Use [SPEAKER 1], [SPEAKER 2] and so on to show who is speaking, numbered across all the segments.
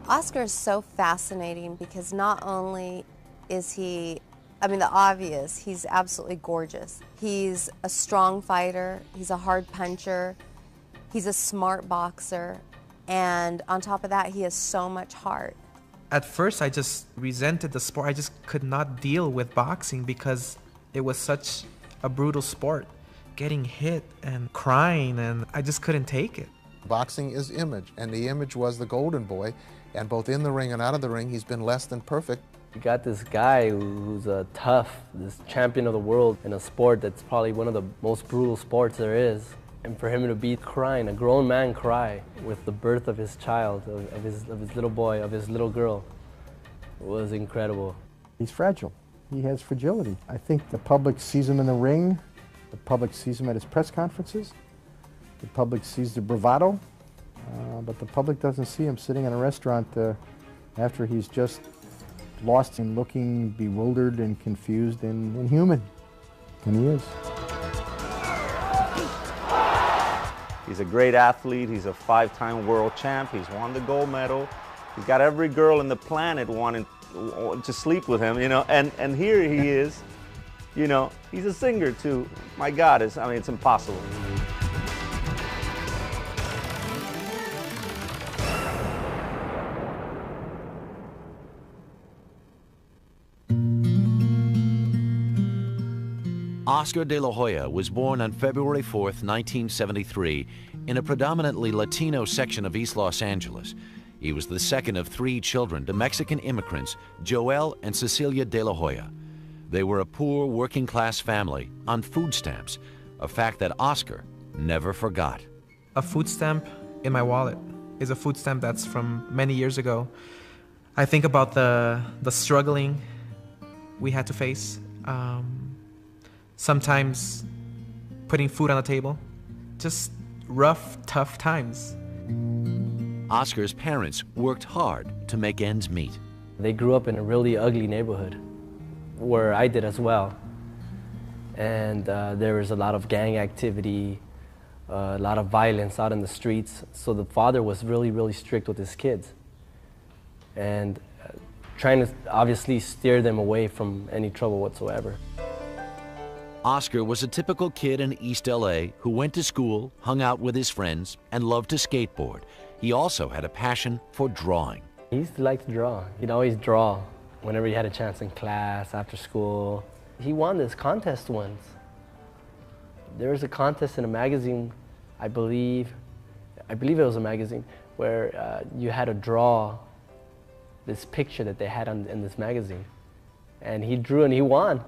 [SPEAKER 1] Oscar is so fascinating because not only is he, the obvious, he's absolutely gorgeous. He's a strong fighter, he's a hard puncher, he's a smart boxer, and on top of that, he has so much heart.
[SPEAKER 2] At first, I just resented the sport. I just could not deal with boxing because it was such a brutal sport. Getting hit and crying, and I just couldn't take it.
[SPEAKER 3] Boxing is image, and the image was the golden boy, and both in the ring and out of the ring, he's been less than perfect.
[SPEAKER 4] You got this guy who's tough, this champion of the world in a sport that's probably one of the most brutal sports there is. And for him to be crying, a grown man cry with the birth of his child, of his little boy, of his little girl, was incredible.
[SPEAKER 5] He's fragile. He has fragility. I think the public sees him in the ring, the public sees him at his press conferences, the public sees the bravado, but the public doesn't see him sitting in a restaurant after he's just lost and looking bewildered and confused and inhuman. And he is.
[SPEAKER 6] He's a great athlete. He's a 5-time world champ. He's won the gold medal. He's got every girl on the planet wanting to sleep with him, and here he is, he's a singer too. My God, it's impossible.
[SPEAKER 7] Oscar de la Hoya was born on February 4th, 1973, in a predominantly Latino section of East Los Angeles. He was the second of 3 children to Mexican immigrants, Joel and Cecilia de la Hoya. They were a poor working-class family on food stamps, a fact that Oscar never forgot.
[SPEAKER 2] A food stamp in my wallet is a food stamp that's from many years ago. I think about the struggling we had to face. Sometimes putting food on the table, just rough, tough times.
[SPEAKER 7] Oscar's parents worked hard to make ends meet.
[SPEAKER 4] They grew up in a really ugly neighborhood, where I did as well. And there was a lot of gang activity, a lot of violence out in the streets. So the father was really, really strict with his kids. And trying to obviously steer them away from any trouble whatsoever.
[SPEAKER 7] Oscar was a typical kid in East LA who went to school, hung out with his friends, and loved to skateboard. He also had a passion for drawing.
[SPEAKER 4] He used to like to draw. He'd always draw whenever he had a chance in class, after school. He won this contest once. There was a contest in a magazine, I believe it was a magazine, where you had to draw this picture that they had in this magazine. And he drew and he won.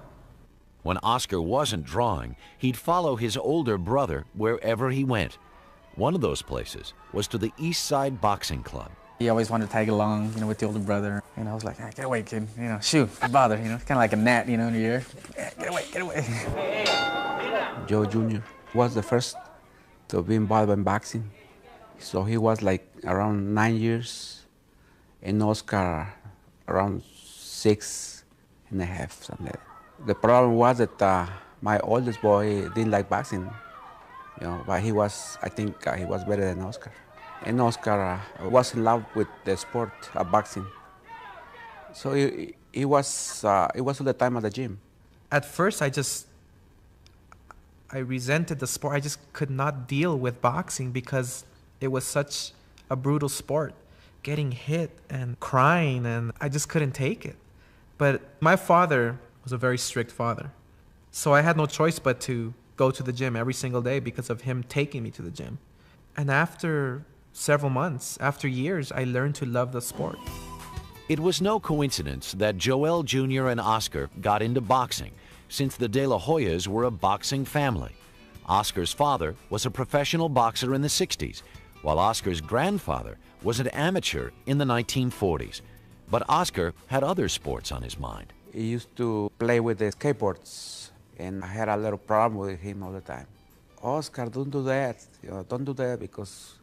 [SPEAKER 7] When Oscar wasn't drawing, he'd follow his older brother wherever he went. One of those places was to the East Side Boxing Club.
[SPEAKER 8] He always wanted to tag along, with the older brother. I was like, hey, get away, kid. Shoot, don't bother. Kind of like a gnat, in the air. Yeah, get away.
[SPEAKER 9] Joe Jr. was the first to be involved in boxing. So he was like around 9 years, and Oscar around 6 and a half, something like that. The problem was that my oldest boy didn't like boxing, but he was, I think he was better than Oscar. And Oscar was in love with the sport of boxing. So he was all the time at the gym.
[SPEAKER 2] At first, I resented the sport. I just could not deal with boxing because it was such a brutal sport. Getting hit and crying, and I just couldn't take it. But my father was a very strict father. So I had no choice but to go to the gym every single day because of him taking me to the gym. And after several months, after years, I learned to love the sport.
[SPEAKER 7] It was no coincidence that Joel Jr. and Oscar got into boxing, since the De La Hoyas were a boxing family. Oscar's father was a professional boxer in the 60s, while Oscar's grandfather was an amateur in the 1940s. But Oscar had other sports on his mind.
[SPEAKER 9] He used to play with the skateboards, and I had a little problem with him all the time. Oscar, don't do that. Don't do that because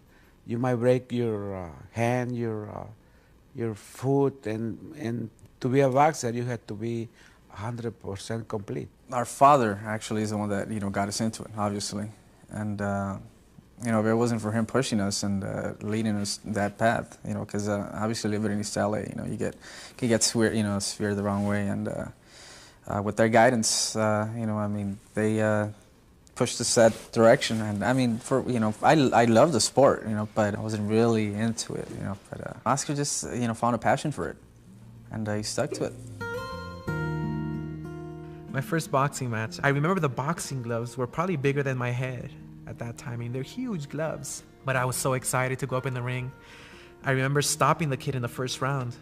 [SPEAKER 9] you might break your hand, your foot, and to be a boxer, you had to be 100% complete.
[SPEAKER 8] Our father actually is the one that got us into it, obviously, and You know, if it wasn't for him pushing us and leading us that path, you know, because obviously living in East LA, you know, you get steered the wrong way, and with their guidance, you know, I mean, they pushed us that direction, and I mean, I love the sport, you know, but I wasn't really into it, you know. But Oscar just, you know, found a passion for it, and he stuck to it.
[SPEAKER 2] My first boxing match, I remember the boxing gloves were probably bigger than my head at that time. I mean, they're huge gloves, but I was so excited to go up in the ring. I remember stopping the kid in the first round,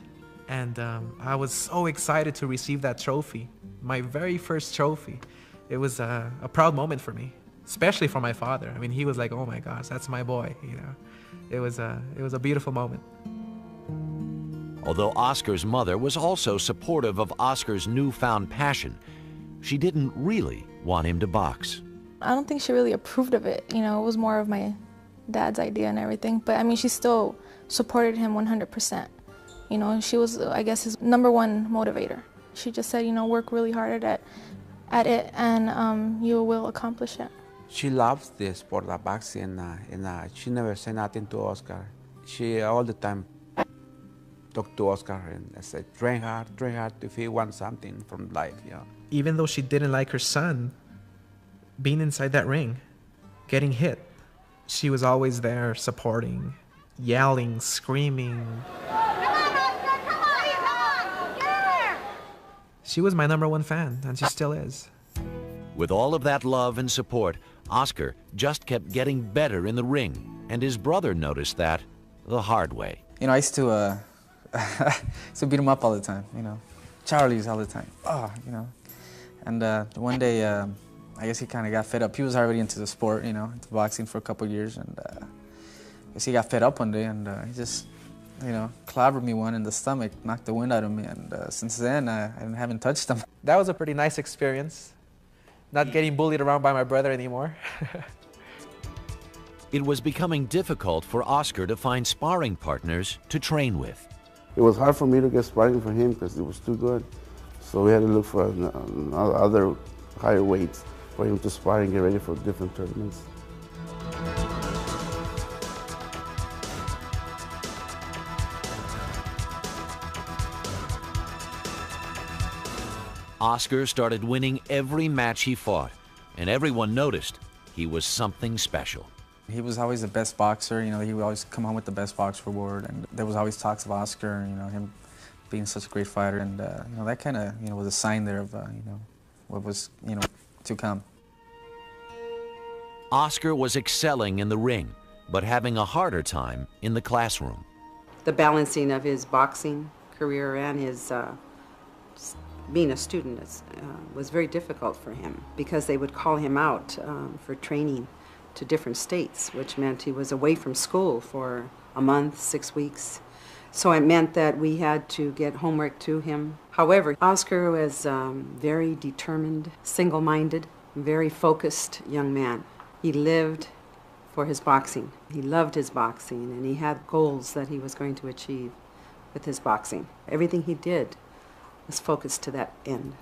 [SPEAKER 2] and I was so excited to receive that trophy, my very first trophy. It was a proud moment for me, especially for my father. I mean, he was like, "Oh my gosh, that's my boy," you know. It was a beautiful moment.
[SPEAKER 7] Although Oscar's mother was also supportive of Oscar's newfound passion, she didn't really want him to box.
[SPEAKER 10] I don't think she really approved of it. You know, it was more of my dad's idea and everything. But I mean, she still supported him 100%. You know, she was, I guess, his #1 motivator. She just said, you know, work really hard at it, and you will accomplish it.
[SPEAKER 9] She loves the sport of boxing, and she never said nothing to Oscar. She all the time talked to Oscar and said, train hard if he wants something from life, yeah.
[SPEAKER 2] Even though she didn't like her son being inside that ring, getting hit, she was always there supporting, yelling, screaming. She was my #1 fan, and she still is.
[SPEAKER 7] With all of that love and support, Oscar just kept getting better in the ring, and his brother noticed that the hard way.
[SPEAKER 8] You know, I used to beat him up all the time, you know. Charlie's all the time, you know. And one day, I guess he kind of got fed up. He was already into the sport, you know, into boxing for a couple of years, and I guess he got fed up one day, and he just, you know, clobbered me one in the stomach, knocked the wind out of me, and since then, I haven't touched him.
[SPEAKER 2] That was a pretty nice experience, not getting bullied around by my brother anymore.
[SPEAKER 7] It was becoming difficult for Oscar to find sparring partners to train with.
[SPEAKER 11] It was hard for me to get sparring for him because it was too good. So we had to look for other higher weights for him to spar and get ready for different tournaments.
[SPEAKER 7] Oscar started winning every match he fought, and everyone noticed he was something special.
[SPEAKER 8] He was always the best boxer, you know, he would always come home with the best box reward, and there was always talks of Oscar, you know, him being such a great fighter, and you know, that kind of, you know, was a sign there of, you know, what was, you know, to come.
[SPEAKER 7] Oscar was excelling in the ring, but having a harder time in the classroom.
[SPEAKER 12] The balancing of his boxing career and his being a student was very difficult for him, because they would call him out for training to different states, which meant he was away from school for a month, 6 weeks. So it meant that we had to get homework to him. However, Oscar was very determined, single-minded, very focused young man. He lived for his boxing. He loved his boxing, and he had goals that he was going to achieve with his boxing. Everything he did was focused to that end.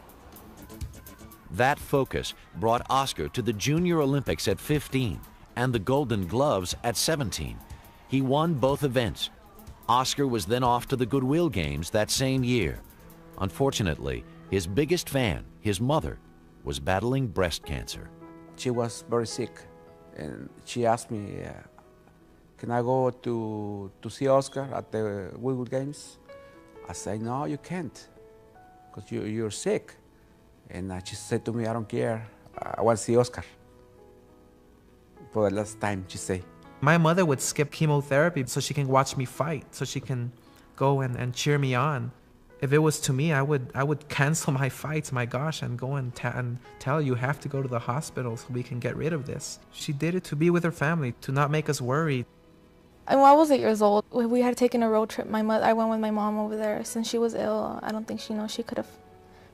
[SPEAKER 7] That focus brought Oscar to the Junior Olympics at 15 and the Golden Gloves at 17. He won both events. Oscar was then off to the Goodwill Games that same year. Unfortunately, his biggest fan, his mother, was battling breast cancer.
[SPEAKER 9] She was very sick, and she asked me, can I go to see Oscar at the Goodwill Games? I said, no, you can't, because you're sick. And she said to me, I don't care, I want to see Oscar. For the last time, she said.
[SPEAKER 2] My mother would skip chemotherapy so she can watch me fight, so she can go and cheer me on. If it was to me, I would cancel my fights, my gosh, and go and tell you have to go to the hospital so we can get rid of this. She did it to be with her family, to not make us worry.
[SPEAKER 10] And when I was 8 years old, we had taken a road trip. I went with my mom over there since she was ill. I don't think she could have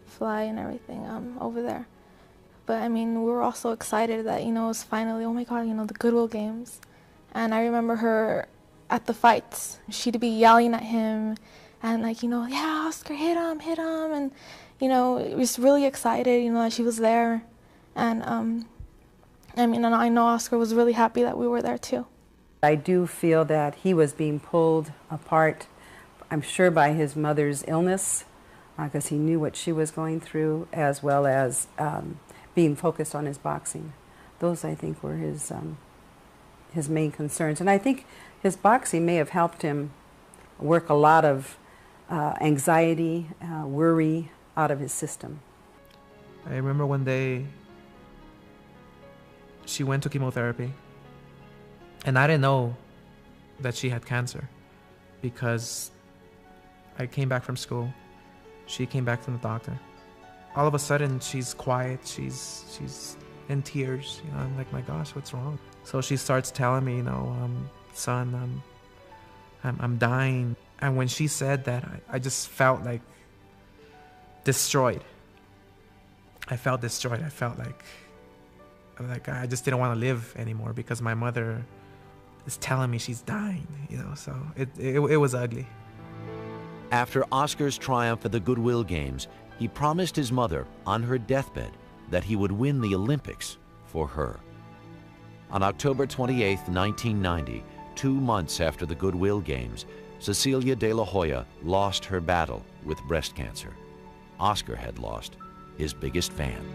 [SPEAKER 10] fly and everything over there. But I mean, we were all so excited that, it was finally, oh my God, the Goodwill Games. And I remember her at the fights. She'd be yelling at him and yeah, Oscar, hit him. And, was really excited, that she was there. And I mean, and I know Oscar was really happy that we were there too.
[SPEAKER 12] I do feel that he was being pulled apart, I'm sure, by his mother's illness, because he knew what she was going through, as well as being focused on his boxing. Those, I think, were his main concerns. And I think his boxing may have helped him work a lot of anxiety, worry out of his system.
[SPEAKER 2] I remember one day she went to chemotherapy, and I didn't know that she had cancer because I came back from school. She came back from the doctor. All of a sudden, she's quiet. She's in tears. You know, I'm like, my gosh, what's wrong? So she starts telling me, you know, son, I'm dying. And when she said that, I just felt like destroyed. I felt destroyed. I felt like I just didn't want to live anymore because my mother is telling me she's dying, you know, so it was ugly.
[SPEAKER 7] After Oscar's triumph at the Goodwill Games, he promised his mother on her deathbed that he would win the Olympics for her. On October 28, 1990, 2 months after the Goodwill Games, Cecilia de la Hoya lost her battle with breast cancer. Oscar had lost his biggest fan.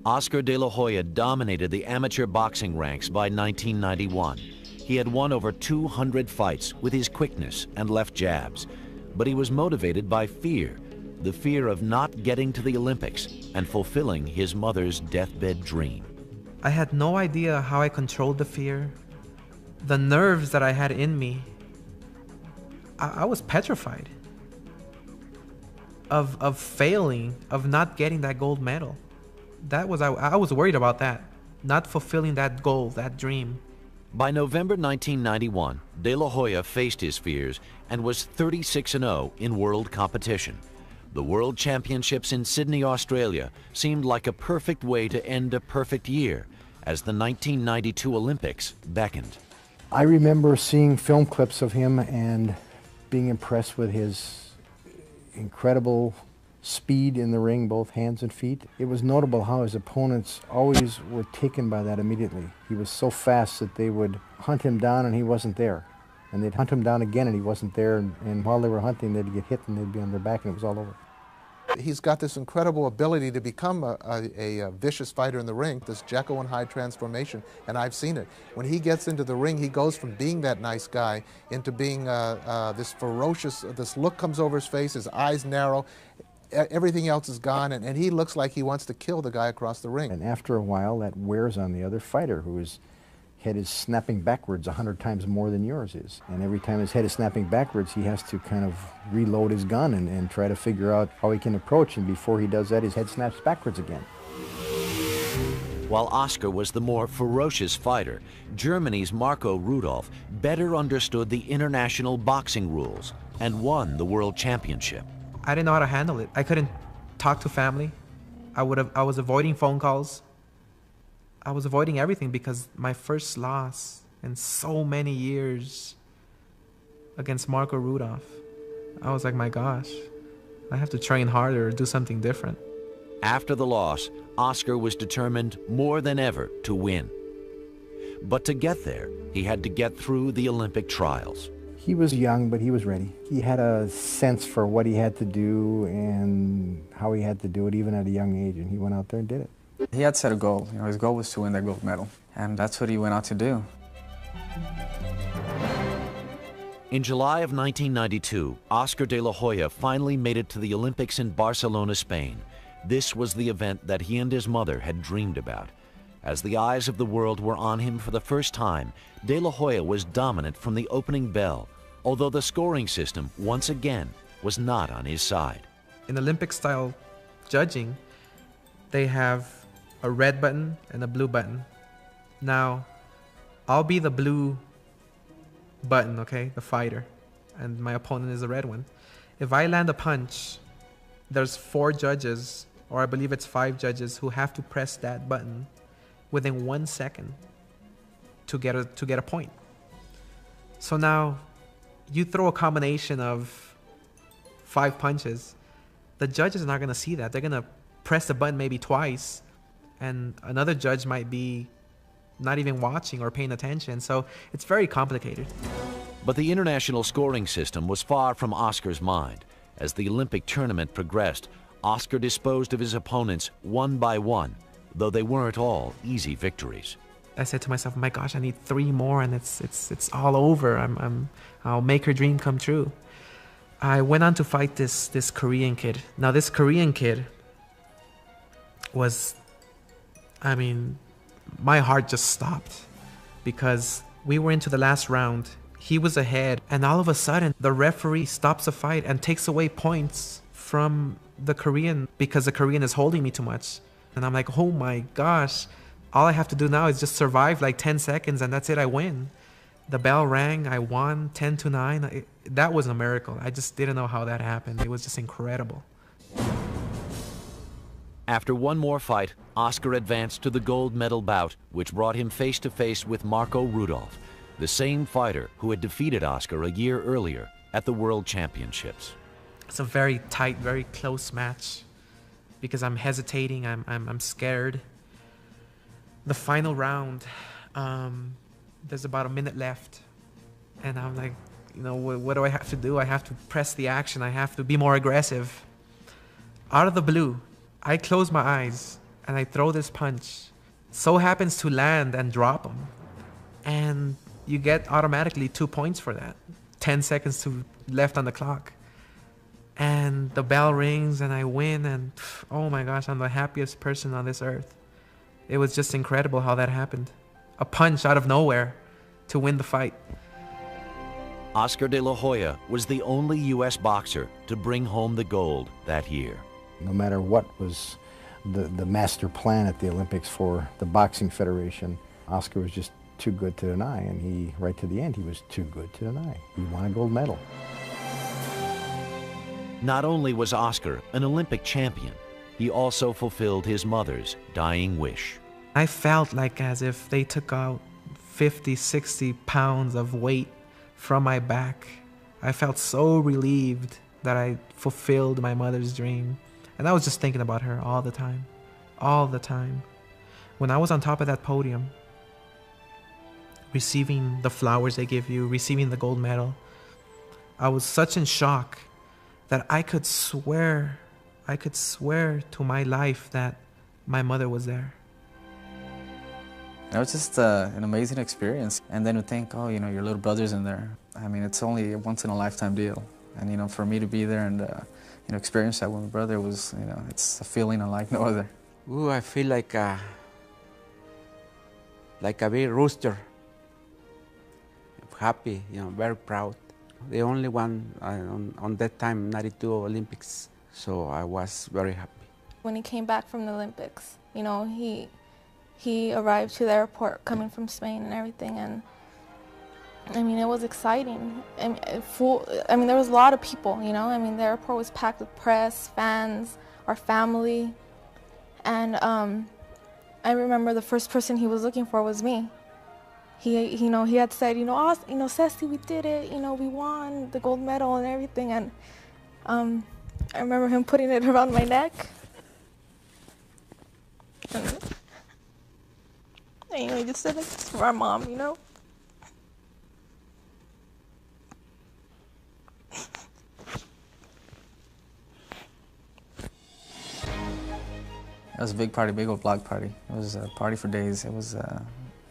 [SPEAKER 7] Oscar de la Hoya dominated the amateur boxing ranks by 1991. He had won over 200 fights with his quickness and left jabs, but he was motivated by fear, the fear of not getting to the Olympics and fulfilling his mother's deathbed dream.
[SPEAKER 2] I had no idea how I controlled the fear, the nerves that I had in me. I was petrified of failing, of not getting that gold medal. I was worried about that, not fulfilling that goal, that dream.
[SPEAKER 7] By November 1991, de la Hoya faced his fears and was 36-0 in world competition. The World Championships in Sydney, Australia seemed like a perfect way to end a perfect year as the 1992 Olympics beckoned.
[SPEAKER 5] I remember seeing film clips of him and being impressed with his incredible speed in the ring, both hands and feet. It was notable how his opponents always were taken by that immediately. He was so fast that they would hunt him down and he wasn't there. And they'd hunt him down again and he wasn't there. And while they were hunting, they'd get hit and they'd be on their back and it was all over.
[SPEAKER 3] He's got this incredible ability to become a vicious fighter in the ring, this Jekyll and Hyde transformation, and I've seen it. When he gets into the ring, he goes from being that nice guy into being this ferocious, this look comes over his face, his eyes narrow, everything else is gone, and he looks like he wants to kill the guy across the ring.
[SPEAKER 5] And after a while, that wears on the other fighter whose head is snapping backwards 100 times more than yours is. And every time his head is snapping backwards, he has to kind of reload his gun and try to figure out how he can approach, and before he does that, his head snaps backwards again.
[SPEAKER 7] While Oscar was the more ferocious fighter, Germany's Marco Rudolph better understood the international boxing rules and won the World Championship.
[SPEAKER 2] I didn't know how to handle it. I couldn't talk to family. I was avoiding phone calls. I was avoiding everything because my first loss in so many years against Marco Rudolph, I was like, my gosh, I have to train harder, do something different.
[SPEAKER 7] After the loss, Oscar was determined more than ever to win. But to get there, he had to get through the Olympic trials.
[SPEAKER 5] He was young, but he was ready. He had a sense for what he had to do and how he had to do it, even at a young age, and he went out there and did it.
[SPEAKER 8] He had set a goal. You know, his goal was to win that gold medal, and that's what he went out to do.
[SPEAKER 7] In July of 1992, Oscar de la Hoya finally made it to the Olympics in Barcelona, Spain. This was the event that he and his mother had dreamed about. As the eyes of the world were on him for the first time, de la Hoya was dominant from the opening bell, although the scoring system, once again, was not on his side.
[SPEAKER 2] In Olympic-style judging, they have a red button and a blue button. Now, I'll be the blue button, okay, the fighter, and my opponent is the red one. If I land a punch, there's 4 judges, or I believe it's 5 judges, who have to press that button within 1 second to get a point. So now, you throw a combination of 5 punches, the judges are not going to see that. They're going to press the button maybe twice, and another judge might be not even watching or paying attention, so it's very complicated.
[SPEAKER 7] But the international scoring system was far from Oscar's mind. As the Olympic tournament progressed, Oscar disposed of his opponents one by one, though they weren't all easy victories.
[SPEAKER 2] I said to myself, my gosh, I need 3 more and it's all over. I'll make her dream come true. I went on to fight this Korean kid. Now this Korean kid was, I mean, my heart just stopped because we were into the last round. He was ahead, and all of a sudden, the referee stops the fight and takes away points from the Korean because the Korean is holding me too much. And I'm like, oh my gosh, all I have to do now is just survive like 10 seconds and that's it, I win. The bell rang, I won 10-9. That was a miracle. I just didn't know how that happened. It was just incredible.
[SPEAKER 7] After one more fight, Oscar advanced to the gold medal bout, which brought him face to face with Marco Rudolph, the same fighter who had defeated Oscar a year earlier at the World Championships.
[SPEAKER 2] It's a very tight, very close match because I'm hesitating, I'm scared. The final round, there's about a minute left, and I'm like, you know, what do I have to do? I have to press the action. I have to be more aggressive. Out of the blue, I close my eyes and I throw this punch. So happens to land and drop him. And you get automatically 2 points for that. 10 seconds left on the clock. And the bell rings and I win, and oh my gosh, I'm the happiest person on this earth. It was just incredible how that happened. A punch out of nowhere to win the fight.
[SPEAKER 7] Oscar de la Hoya was the only U.S. boxer to bring home the gold that year.
[SPEAKER 5] No matter what was the master plan at the Olympics for the Boxing Federation, Oscar was just too good to deny, and he, right to the end, he was too good to deny. He won a gold medal.
[SPEAKER 7] Not only was Oscar an Olympic champion, he also fulfilled his mother's dying wish.
[SPEAKER 2] I felt like as if they took out 50, 60 pounds of weight from my back. I felt so relieved that I fulfilled my mother's dream. And I was just thinking about her all the time. All the time. When I was on top of that podium, receiving the flowers they give you, receiving the gold medal, I was such in shock that I could swear to my life that my mother was there.
[SPEAKER 8] It was just an amazing experience. And then to think, oh, you know, your little brother's in there. I mean, it's only a once-in-a-lifetime deal. And, you know, for me to be there and, you know, experience that with my brother was, you know, it's a feeling unlike no other.
[SPEAKER 9] Ooh, I feel like a big rooster. Happy, you know, very proud. The only one on that time, 92 Olympics. So I was very happy.
[SPEAKER 10] When he came back from the Olympics, you know, he arrived to the airport coming from Spain and everything, and I mean, it was exciting. I mean, there was a lot of people, you know. I mean, the airport was packed with press, fans, our family, and I remember the first person he was looking for was me. He you know, he had said, you know, Ceci, we did it, you know, we won the gold medal and everything, and I remember him putting it around my neck. And you know, he just said, like, this is for our mom, you know.
[SPEAKER 8] was a big party, big old block party. It was a party for days. It was,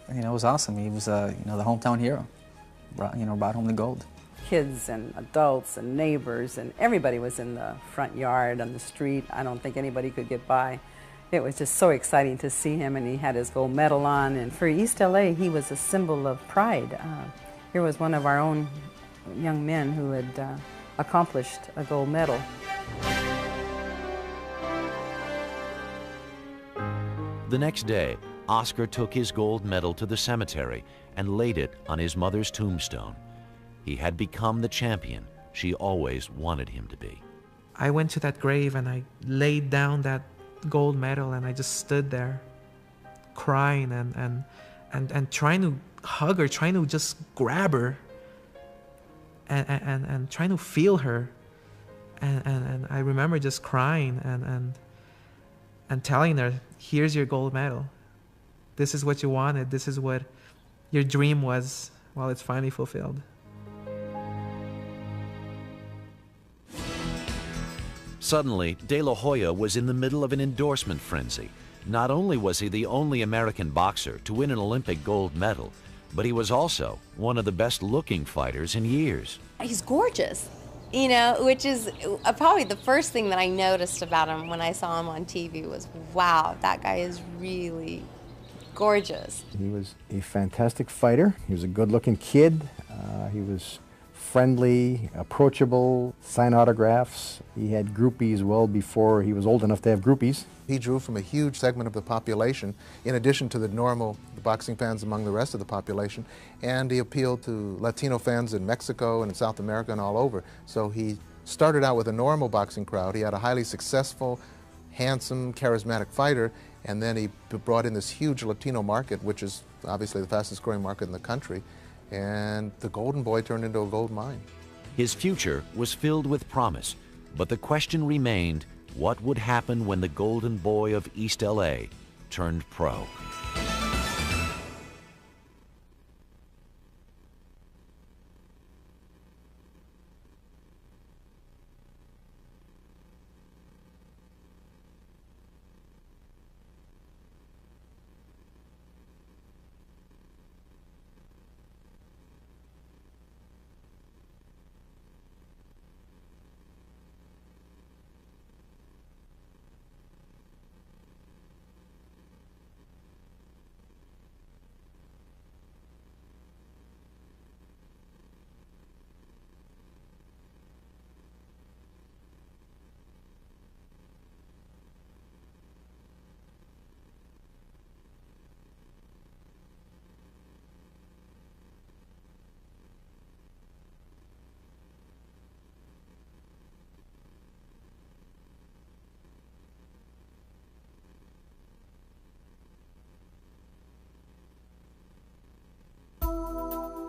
[SPEAKER 8] you know, it was awesome. He was, you know, the hometown hero. Brought home the gold.
[SPEAKER 12] Kids and adults and neighbors and everybody was in the front yard, on the street. I don't think anybody could get by. It was just so exciting to see him, and he had his gold medal on. And for East LA, he was a symbol of pride. Here was one of our own young men who had accomplished a gold medal.
[SPEAKER 7] The next day, Oscar took his gold medal to the cemetery and laid it on his mother's tombstone. He had become the champion she always wanted him to be.
[SPEAKER 2] I went to that grave and I laid down that gold medal and I just stood there crying and trying to hug her, trying to just grab her and trying to feel her. And I remember just crying and telling her, here's your gold medal. This is what you wanted. This is what your dream was. Well, it's finally fulfilled.
[SPEAKER 7] Suddenly, De La Hoya was in the middle of an endorsement frenzy. Not only was he the only American boxer to win an Olympic gold medal, but he was also one of the best-looking fighters in years.
[SPEAKER 1] He's gorgeous, you know, which is probably the first thing that I noticed about him when I saw him on TV was, wow, that guy is really gorgeous.
[SPEAKER 5] He was a fantastic fighter. He was a good-looking kid. He was friendly, approachable, signed autographs. He had groupies well before he was old enough to have groupies.
[SPEAKER 3] He drew from a huge segment of the population, in addition to the normal boxing fans among the rest of the population, and he appealed to Latino fans in Mexico and in South America and all over. So he started out with a normal boxing crowd. He had a highly successful, handsome, charismatic fighter, and then he brought in this huge Latino market, which is obviously the fastest growing market in the country, and the Golden Boy turned into a gold mine.
[SPEAKER 7] His future was filled with promise, but the question remained, what would happen when the Golden Boy of East LA turned pro?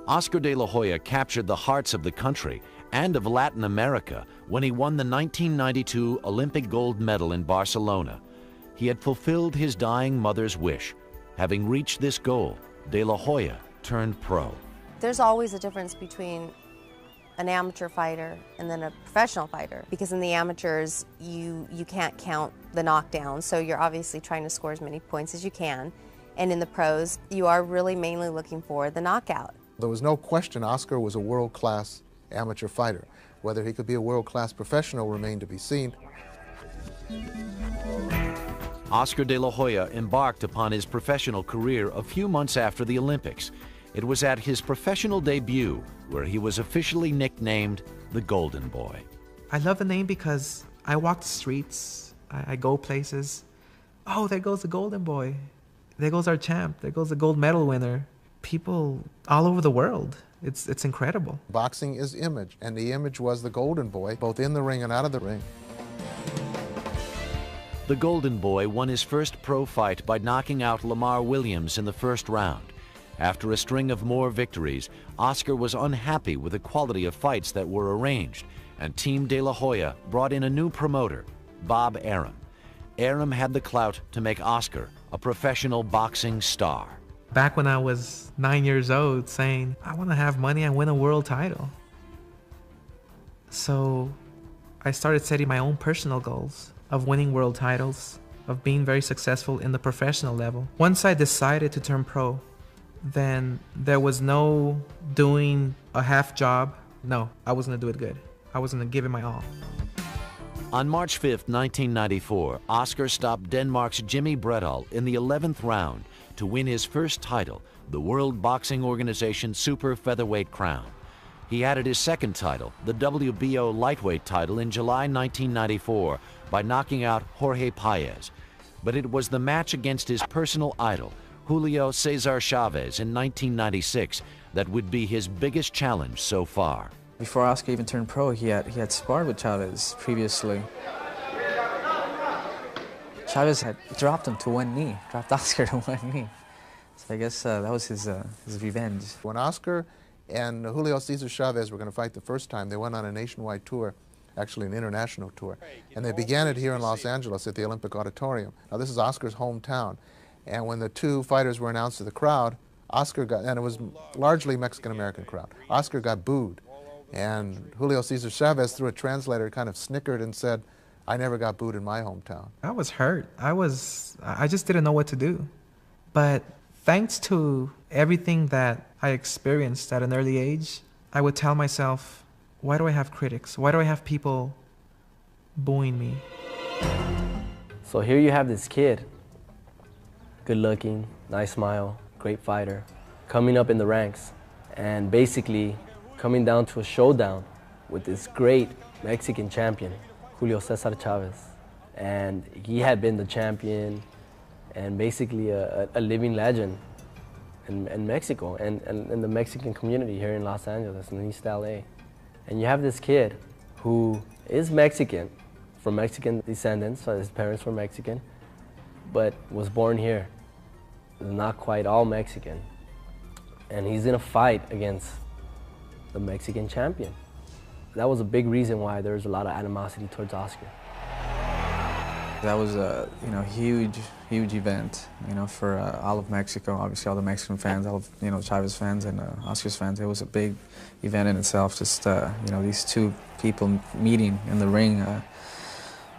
[SPEAKER 7] Oscar De La Hoya captured the hearts of the country and of Latin America when he won the 1992 Olympic gold medal in Barcelona. He had fulfilled his dying mother's wish. Having reached this goal, De La Hoya turned pro.
[SPEAKER 1] There's always a difference between an amateur fighter and then a professional fighter, because in the amateurs you can't count the knockdowns, so you're obviously trying to score as many points as you can, and in the pros you are really mainly looking for the knockout.
[SPEAKER 3] There was no question Oscar was a world-class amateur fighter. Whether he could be a world-class professional remained to be seen.
[SPEAKER 7] Oscar De La Hoya embarked upon his professional career a few months after the Olympics. It was at his professional debut where he was officially nicknamed the Golden Boy.
[SPEAKER 2] I love the name because I walk the streets, I go places. Oh, there goes the Golden Boy. There goes our champ. There goes the gold medal winner. People all over the world. It's incredible.
[SPEAKER 3] Boxing is image, and the image was the Golden Boy, both in the ring and out of the ring.
[SPEAKER 7] The Golden Boy won his first pro fight by knocking out Lamar Williams in the first round. After a string of more victories, Oscar was unhappy with the quality of fights that were arranged, and Team De La Hoya brought in a new promoter, Bob Arum. Arum had the clout to make Oscar a professional boxing star.
[SPEAKER 2] Back when I was 9 years old, saying, I want to have money and win a world title. So I started setting my own personal goals of winning world titles of being very successful in the professional level. Once I decided to turn pro, then there was no doing a half job. No, I was gonna do it good. I was gonna give it my all.
[SPEAKER 7] On March 5th, 1994, Oscar stopped Denmark's Jimmy Bredal in the 11th round to win his first title, the World Boxing Organization Super Featherweight Crown. He added his second title, the WBO Lightweight title, in July 1994 by knocking out Jorge Paez. But it was the match against his personal idol, Julio Cesar Chavez, in 1996 that would be his biggest challenge so far.
[SPEAKER 8] Before Oscar even turned pro, he had sparred with Chavez previously. Chavez had dropped him to one knee, dropped Oscar to one knee. So I guess that was his revenge.
[SPEAKER 3] When Oscar and Julio Cesar Chavez were going to fight the first time, they went on a nationwide tour, actually an international tour. And they began it here in Los Angeles at the Olympic Auditorium. Now this is Oscar's hometown. And when the two fighters were announced to the crowd, Oscar got, and it was largely Mexican-American crowd, Oscar got booed. And Julio Cesar Chavez, through a translator, kind of snickered and said, "I never got booed in my hometown."
[SPEAKER 2] I was hurt. I just didn't know what to do. But thanks to everything that I experienced at an early age, I would tell myself, why do I have critics? Why do I have people booing me?
[SPEAKER 4] So here you have this kid, good looking, nice smile, great fighter, coming up in the ranks and basically coming down to a showdown with this great Mexican champion, Julio Cesar Chavez. And he had been the champion and basically a living legend in Mexico and in the Mexican community here in Los Angeles and East LA. And you have this kid who is Mexican, from Mexican descendants, so his parents were Mexican, but was born here, not quite all Mexican. And he's in a fight against the Mexican champion. That was a big reason why there was a lot of animosity towards Oscar.
[SPEAKER 8] That was a huge event, for all of Mexico. Obviously, all the Mexican fans, all of Chavez fans and Oscar's fans. It was a big event in itself. Just these two people meeting in the ring.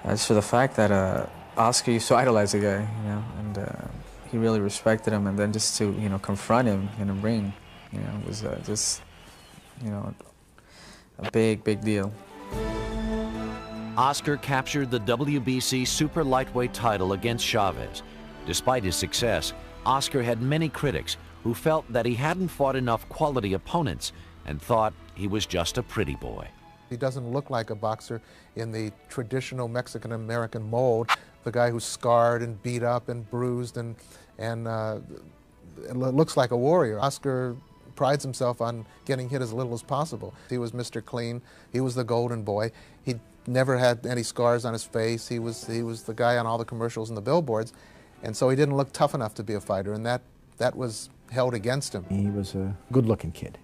[SPEAKER 8] As for the fact that Oscar used to idolize the guy, and he really respected him, and then just to confront him in a ring, was just a big deal.
[SPEAKER 7] Oscar captured the WBC Super Lightweight title against Chavez. Despite his success, Oscar had many critics who felt that he hadn't fought enough quality opponents and thought he was just a pretty boy.
[SPEAKER 3] He doesn't look like a boxer in the traditional Mexican-American mold, the guy who's scarred and beat up and bruised and looks like a warrior. Oscar prides himself on getting hit as little as possible. He was Mr. Clean. He was the golden boy. He never had any scars on his face. He was the guy on all the commercials and the billboards, and so he didn't look tough enough to be a fighter, and that was held against him.
[SPEAKER 5] He was a good-looking kid.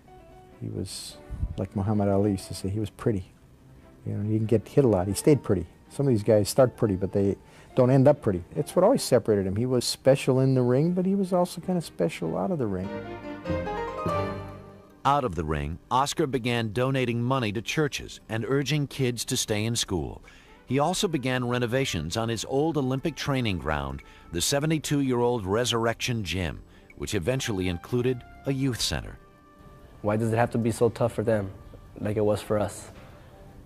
[SPEAKER 5] He was, like Muhammad Ali used to say, he was pretty. He didn't get hit a lot. He stayed pretty. Some of these guys start pretty, but they don't end up pretty. It's what always separated him. He was special in the ring, but he was also kind of special out of the ring.
[SPEAKER 7] Out of the ring, Oscar began donating money to churches and urging kids to stay in school. He also began renovations on his old Olympic training ground, the 72-year-old Resurrection Gym, which eventually included a youth center.
[SPEAKER 4] Why does it have to be so tough for them, like it was for us?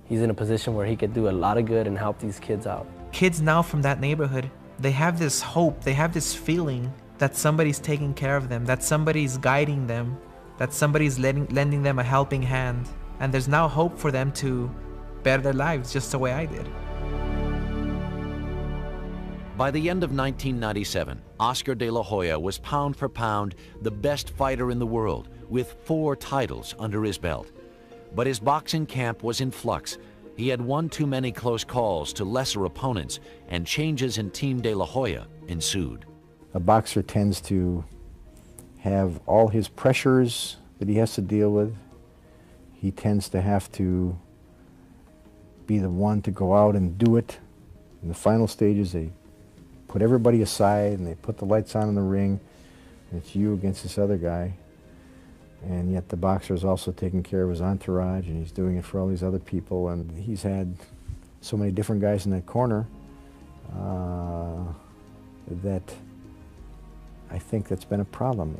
[SPEAKER 4] He's in a position where he could do a lot of good and help these kids out.
[SPEAKER 2] Kids now from that neighborhood, they have this hope, they have this feeling that somebody's taking care of them, that somebody's guiding them, that somebody's lending them a helping hand. And there's now hope for them to better their lives just the way I did.
[SPEAKER 7] By the end of 1997, Oscar de la Hoya was pound for pound the best fighter in the world, with 4 titles under his belt. But his boxing camp was in flux. He had won too many close calls to lesser opponents, and changes in Team de la Hoya ensued.
[SPEAKER 5] A boxer tends to have all his pressures that he has to deal with. He tends to have to be the one to go out and do it. In the final stages, they put everybody aside and they put the lights on in the ring, and it's you against this other guy. And yet the boxer is also taking care of his entourage, and he's doing it for all these other people, and he's had so many different guys in that corner. that I think that's been a problem.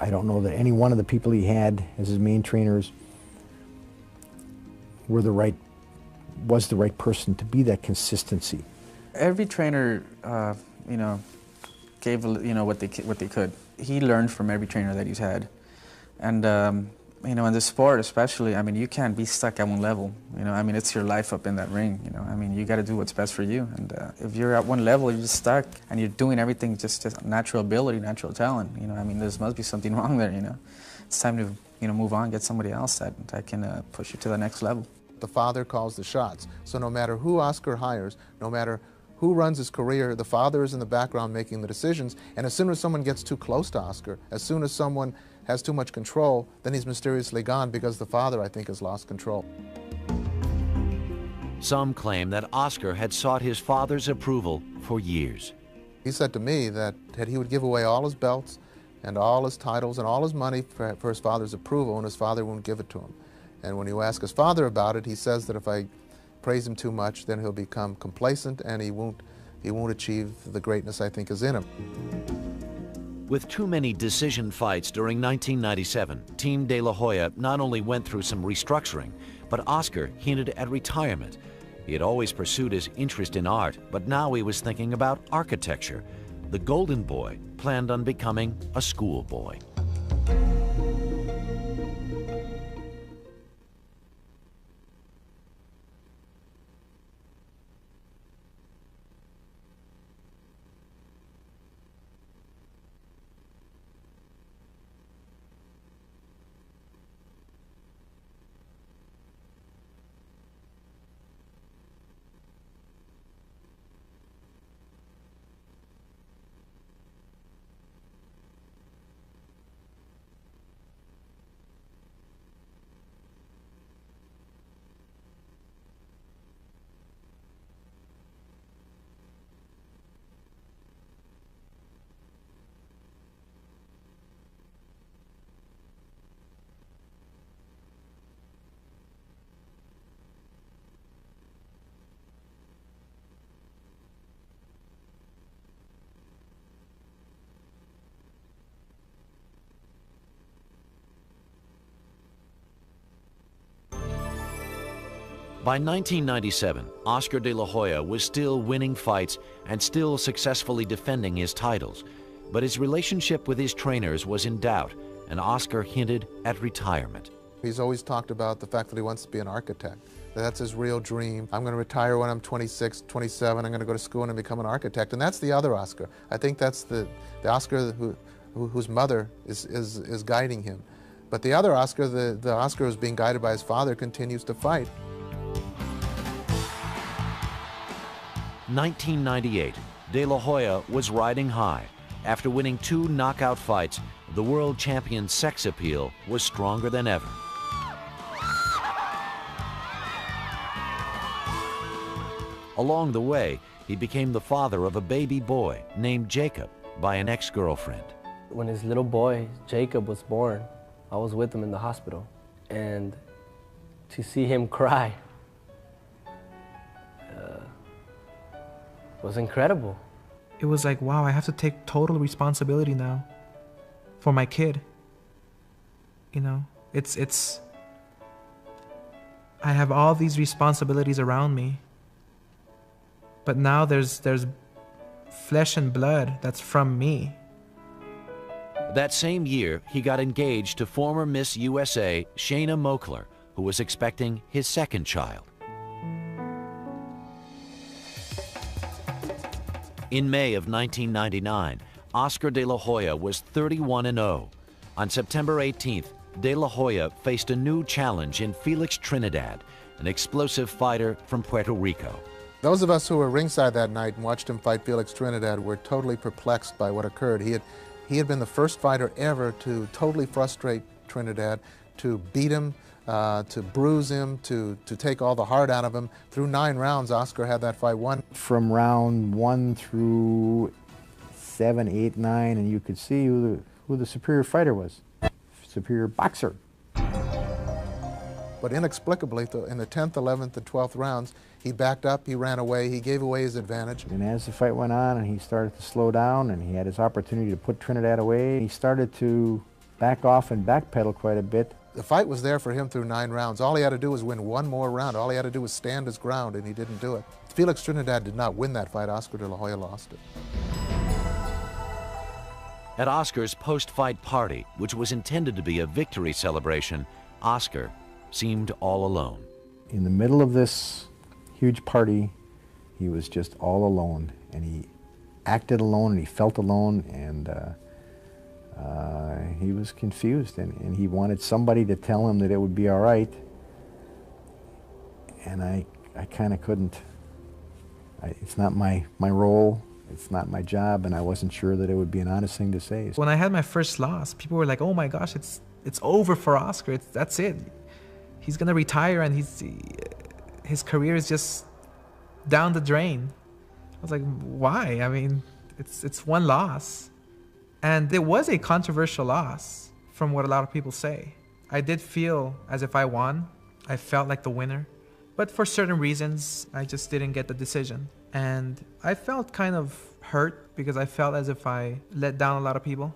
[SPEAKER 5] I don't know that any one of the people he had as his main trainers was the right person to be that consistency.
[SPEAKER 8] Every trainer, you know, gave what they could. He learned from every trainer that he's had, and you know, in the sport especially, I mean, you can't be stuck at one level. You know, I mean, it's your life up in that ring. You know, I mean, you got to do what's best for you. And if you're at one level, you're just stuck, and you're doing everything just natural ability, natural talent. You know, I mean, there must be something wrong there. You know, it's time to move on, get somebody else that can push you to the next level.
[SPEAKER 3] The father calls the shots. So no matter who Oscar hires, no matter who runs his career, the father is in the background making the decisions. And as soon as someone gets too close to Oscar, as soon as someone has too much control, then he's mysteriously gone because the father, I think, has lost control.
[SPEAKER 7] Some claim that Oscar had sought his father's approval for years.
[SPEAKER 3] He said to me that he would give away all his belts and all his titles and all his money for his father's approval, and his father wouldn't give it to him. And when you ask his father about it, he says that if I praise him too much, then he'll become complacent and he won't achieve the greatness I think is in him.
[SPEAKER 7] With too many decision fights during 1997, Team De La Hoya not only went through some restructuring, but Oscar hinted at retirement. He had always pursued his interest in art, but now he was thinking about architecture. The Golden Boy planned on becoming a schoolboy. By 1997, Oscar De La Hoya was still winning fights and still successfully defending his titles. But his relationship with his trainers was in doubt, and Oscar hinted at retirement.
[SPEAKER 3] He's always talked about the fact that he wants to be an architect. That's his real dream. I'm going to retire when I'm 26, 27. I'm going to go to school and become an architect. And that's the other Oscar. I think that's the Oscar whose mother is guiding him. But the other Oscar, the Oscar who's being guided by his father, continues to fight.
[SPEAKER 7] 1998, De La Hoya was riding high. After winning 2 knockout fights, the world champion's sex appeal was stronger than ever. Along the way, he became the father of a baby boy named Jacob by an ex-girlfriend.
[SPEAKER 4] When his little boy, Jacob, was born, I was with him in the hospital. And to see him cry was incredible.
[SPEAKER 2] It was like, wow, I have to take total responsibility now for my kid. You know, I have all these responsibilities around me, but now there's flesh and blood that's from me.
[SPEAKER 7] That same year, he got engaged to former Miss USA, Shayna Moakler, who was expecting his second child. In May of 1999, Oscar De La Hoya was 31-0. On September 18th, De La Hoya faced a new challenge in Felix Trinidad, an explosive fighter from Puerto Rico.
[SPEAKER 3] Those of us who were ringside that night and watched him fight Felix Trinidad were totally perplexed by what occurred. He had been the first fighter ever to totally frustrate Trinidad, to beat him, to bruise him, to take all the heart out of him. Through 9 rounds, Oscar had that fight won.
[SPEAKER 5] From round 1 through 7, 8, 9, and you could see who the superior fighter was, superior boxer.
[SPEAKER 3] But inexplicably, in the 10th, 11th, and 12th rounds, he backed up, he ran away, he gave away his advantage.
[SPEAKER 5] And as the fight went on and he started to slow down and he had his opportunity to put Trinidad away, he started to back off and backpedal quite a bit.
[SPEAKER 3] The fight was there for him through 9 rounds. All he had to do was win one more round. All he had to do was stand his ground, and he didn't do it. Felix Trinidad did not win that fight. Oscar de la Hoya lost it.
[SPEAKER 7] At Oscar's post-fight party, which was intended to be a victory celebration, Oscar seemed all alone.
[SPEAKER 5] In the middle of this huge party, he was just all alone, and he acted alone, and he felt alone, and he was confused, and he wanted somebody to tell him that it would be all right, and I kind of couldn't. It's not my role, it's not my job, and I wasn't sure that it would be an honest thing to say.
[SPEAKER 2] When I had my first loss, people were like, oh my gosh, it's over for Oscar, that's it. He's gonna retire and his career is just down the drain. I was like, why? I mean, it's one loss. And it was a controversial loss from what a lot of people say. I did feel as if I won. I felt like the winner. But for certain reasons, I just didn't get the decision. And I felt kind of hurt because I felt as if I let down a lot of people.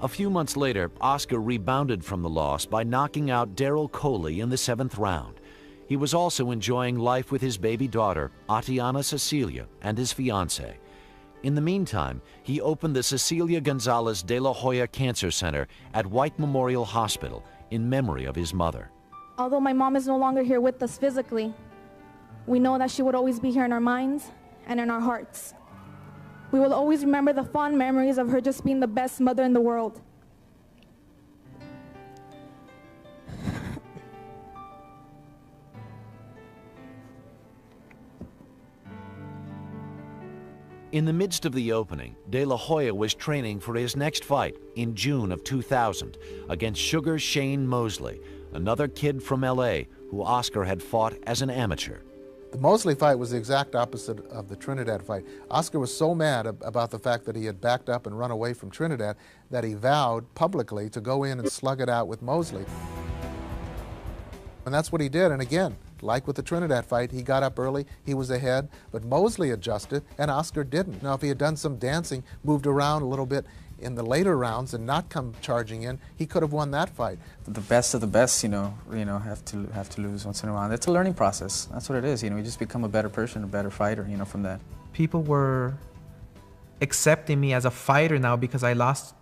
[SPEAKER 7] A few months later, Oscar rebounded from the loss by knocking out Daryl Coley in the 7th round. He was also enjoying life with his baby daughter, Atiana Cecilia, and his fiancée. In the meantime, he opened the Cecilia Gonzalez de la Hoya Cancer Center at White Memorial Hospital in memory of his mother.
[SPEAKER 10] Although my mom is no longer here with us physically, we know that she would always be here in our minds and in our hearts. We will always remember the fond memories of her just being the best mother in the world.
[SPEAKER 7] In the midst of the opening, De La Hoya was training for his next fight in June of 2000 against Sugar Shane Mosley, another kid from LA who Oscar had fought as an amateur.
[SPEAKER 3] The Mosley fight was the exact opposite of the Trinidad fight. Oscar was so mad about the fact that he had backed up and run away from Trinidad that he vowed publicly to go in and slug it out with Mosley. And that's what he did, and again, like with the Trinidad fight, he got up early, he was ahead, but Mosley adjusted and Oscar didn't. Now, if he had done some dancing, moved around a little bit in the later rounds and not come charging in, he could have won that fight.
[SPEAKER 8] The best of the best, have to lose once in a while. It's a learning process. That's what it is. You just become a better person, a better fighter, from that.
[SPEAKER 2] People were accepting me as a fighter now because I lost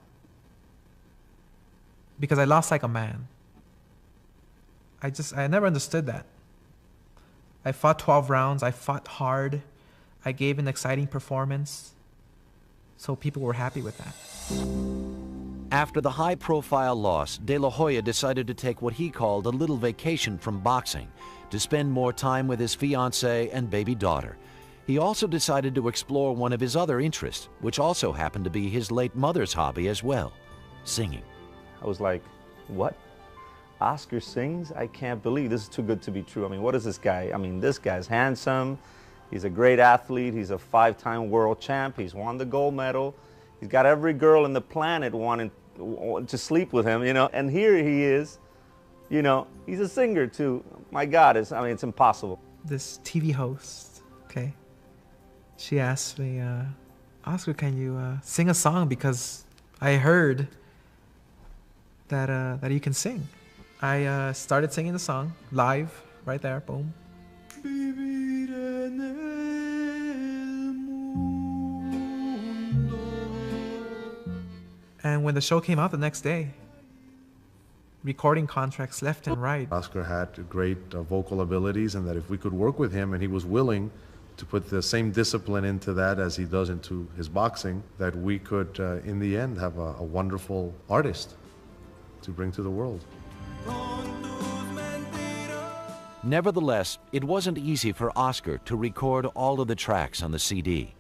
[SPEAKER 2] like a man. I never understood that. I fought 12 rounds, I fought hard, I gave an exciting performance, so people were happy with that.
[SPEAKER 7] After the high-profile loss, De La Hoya decided to take what he called a little vacation from boxing to spend more time with his fiancée and baby daughter. He also decided to explore one of his other interests, which also happened to be his late mother's hobby as well, singing.
[SPEAKER 6] I was like, what? Oscar sings? I can't believe this is too good to be true. I mean, what is this guy? I mean, this guy's handsome. He's a great athlete. He's a 5-time world champ. He's won the gold medal. He's got every girl on the planet wanting to sleep with him, And here he is, he's a singer too. My God, it's impossible.
[SPEAKER 2] This TV host, okay, she asked me, Oscar, can you sing a song? Because I heard that you can sing. I started singing the song live, right there, boom. And when the show came out the next day, recording contracts left and right.
[SPEAKER 13] Oscar had great vocal abilities, and that if we could work with him and he was willing to put the same discipline into that as he does into his boxing, that we could, in the end, have a wonderful artist to bring to the world.
[SPEAKER 7] Nevertheless, it wasn't easy for Oscar to record all of the tracks on the CD.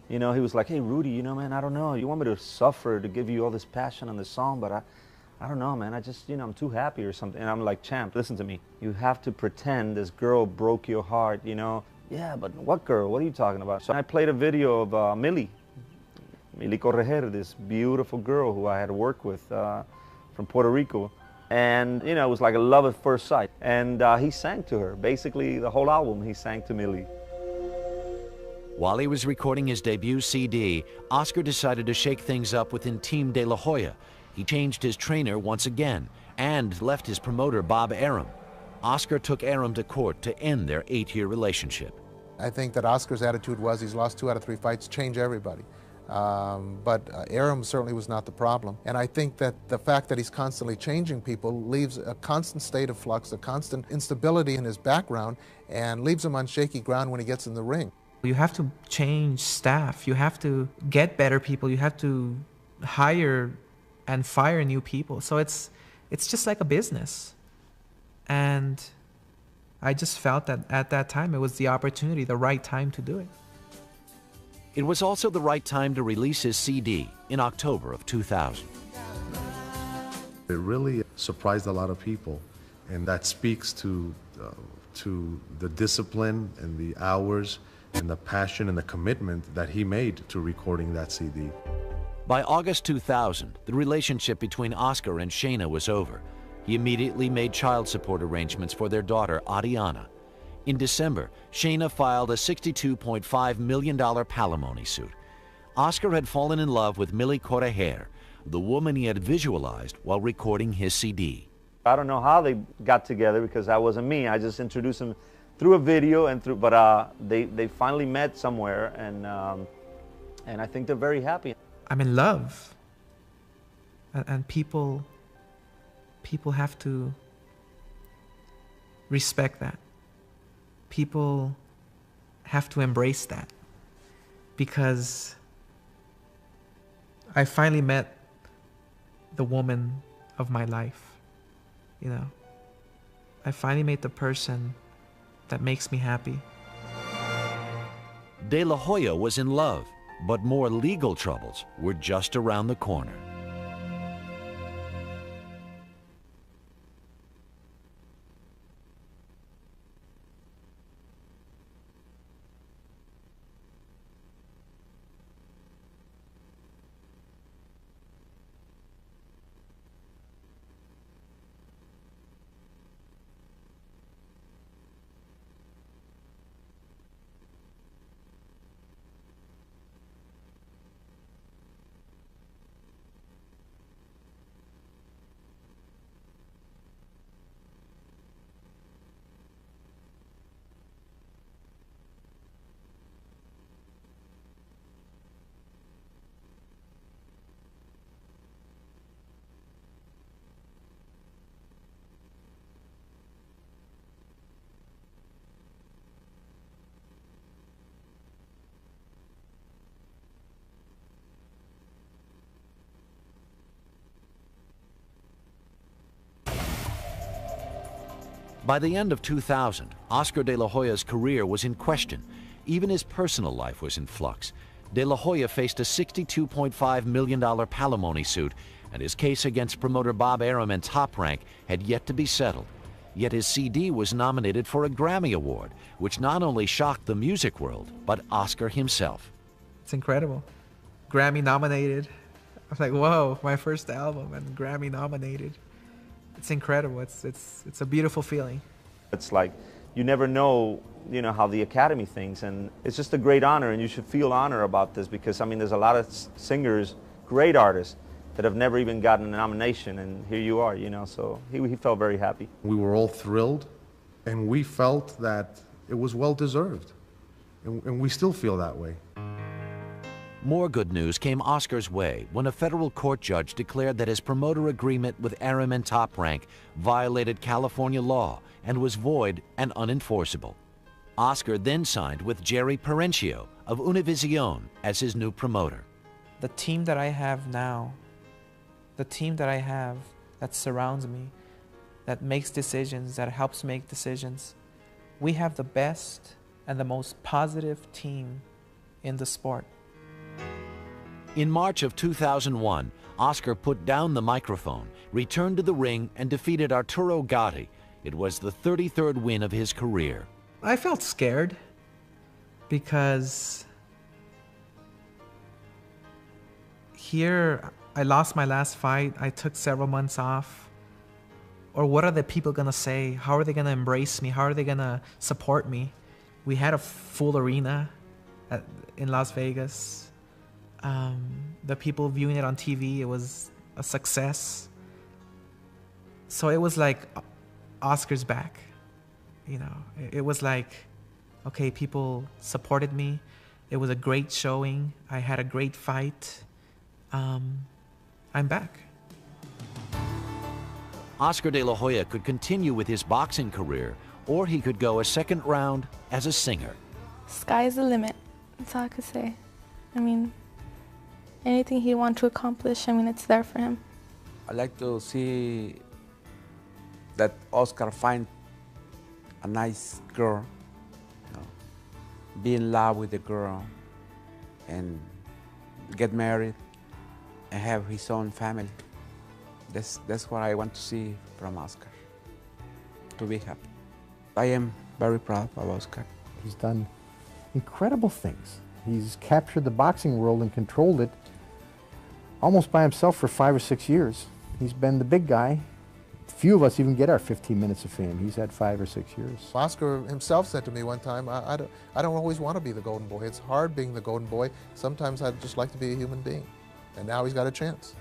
[SPEAKER 6] He was like, hey, Rudy, man, I don't know. You want me to suffer to give you all this passion on this song, but I don't know, man. I just, I'm too happy or something. And I'm like, champ, listen to me. You have to pretend this girl broke your heart, Yeah, but what girl? What are you talking about? So I played a video of Millie Correger, this beautiful girl who I had worked with from Puerto Rico. And, you know, it was like a love at first sight. And he sang to her. Basically, the whole album, he sang to Millie.
[SPEAKER 7] While he was recording his debut CD, Oscar decided to shake things up within Team De La Hoya. He changed his trainer once again and left his promoter, Bob Arum. Oscar took Arum to court to end their 8-year relationship.
[SPEAKER 3] I think that Oscar's attitude was he's lost 2 out of 3 fights, change everybody. But Arum certainly was not the problem. And I think that the fact that he's constantly changing people leaves a constant state of flux, a constant instability in his background, and leaves him on shaky ground when he gets in the ring.
[SPEAKER 2] You have to change staff. You have to get better people. You have to hire and fire new people. So it's just like a business. And I just felt that at that time it was the opportunity, the right time to do it.
[SPEAKER 7] It was also the right time to release his CD in October of 2000.
[SPEAKER 13] It really surprised a lot of people, and that speaks to the discipline and the hours and the passion and the commitment that he made to recording that CD.
[SPEAKER 7] By August 2000, the relationship between Oscar and Shayna was over. He immediately made child support arrangements for their daughter, Adiana. In December, Shayna filed a $62.5 million palimony suit. Oscar had fallen in love with Millie Correger, the woman he had visualized while recording his CD.
[SPEAKER 6] I don't know how they got together because that wasn't me. I just introduced them through a video and through, but they finally met somewhere, and I think they're very happy.
[SPEAKER 2] I'm in love, and people have to respect that. People have to embrace that, because I finally met the woman of my life. You know, I finally made the person that makes me happy.
[SPEAKER 7] De La Hoya was in love, but more legal troubles were just around the corner. By the end of 2000, Oscar De La Hoya's career was in question. Even his personal life was in flux. De La Hoya faced a $62.5 million palimony suit, and his case against promoter Bob Arum and Top Rank had yet to be settled. Yet his CD was nominated for a Grammy Award, which not only shocked the music world, but Oscar himself.
[SPEAKER 2] It's incredible. Grammy nominated. I was like, whoa, my first album and Grammy nominated. It's incredible. It's a beautiful feeling.
[SPEAKER 6] It's like you never know, you know, how the Academy thinks, and it's just a great honor, and you should feel honor about this, because I mean, there's a lot of singers, great artists, that have never even gotten a nomination, and here you are, you know. So he felt very happy.
[SPEAKER 13] We were all thrilled, and we felt that it was well deserved, and we still feel that way.
[SPEAKER 7] More good news came Oscar's way when a federal court judge declared that his promoter agreement with Arum and Top Rank violated California law and was void and unenforceable. Oscar then signed with Jerry Perenchio of Univision as his new promoter.
[SPEAKER 2] The team that I have now, the team that I have that surrounds me, that makes decisions, that helps make decisions, we have the best and the most positive team in the sport.
[SPEAKER 7] In March of 2001, Oscar put down the microphone, returned to the ring, and defeated Arturo Gatti. It was the 33rd win of his career.
[SPEAKER 2] I felt scared because here I lost my last fight. I took several months off. Or what are the people gonna say? How are they gonna embrace me? How are they gonna support me? We had a full arena in Las Vegas. The people viewing it on TV, it was a success. So it was like Oscar's back. You know, it was like, okay, people supported me. It was a great showing. I had a great fight. I'm back.
[SPEAKER 7] Oscar de la Hoya could continue with his boxing career, or he could go a second round as a singer.
[SPEAKER 10] Sky's the limit. That's all I could say. I mean, anything he wants to accomplish, I mean, it's there for him.
[SPEAKER 9] I like to see that Oscar find a nice girl, you know, be in love with the girl, and get married, and have his own family. That's what I want to see from Oscar, to be happy. I am very proud of Oscar.
[SPEAKER 5] He's done incredible things. He's captured the boxing world and controlled it almost by himself for 5 or 6 years. He's been the big guy. Few of us even get our 15 minutes of fame. He's had 5 or 6 years.
[SPEAKER 3] Oscar himself said to me one time, I don't always want to be the golden boy. It's hard being the golden boy. Sometimes I'd just like to be a human being. And now he's got a chance.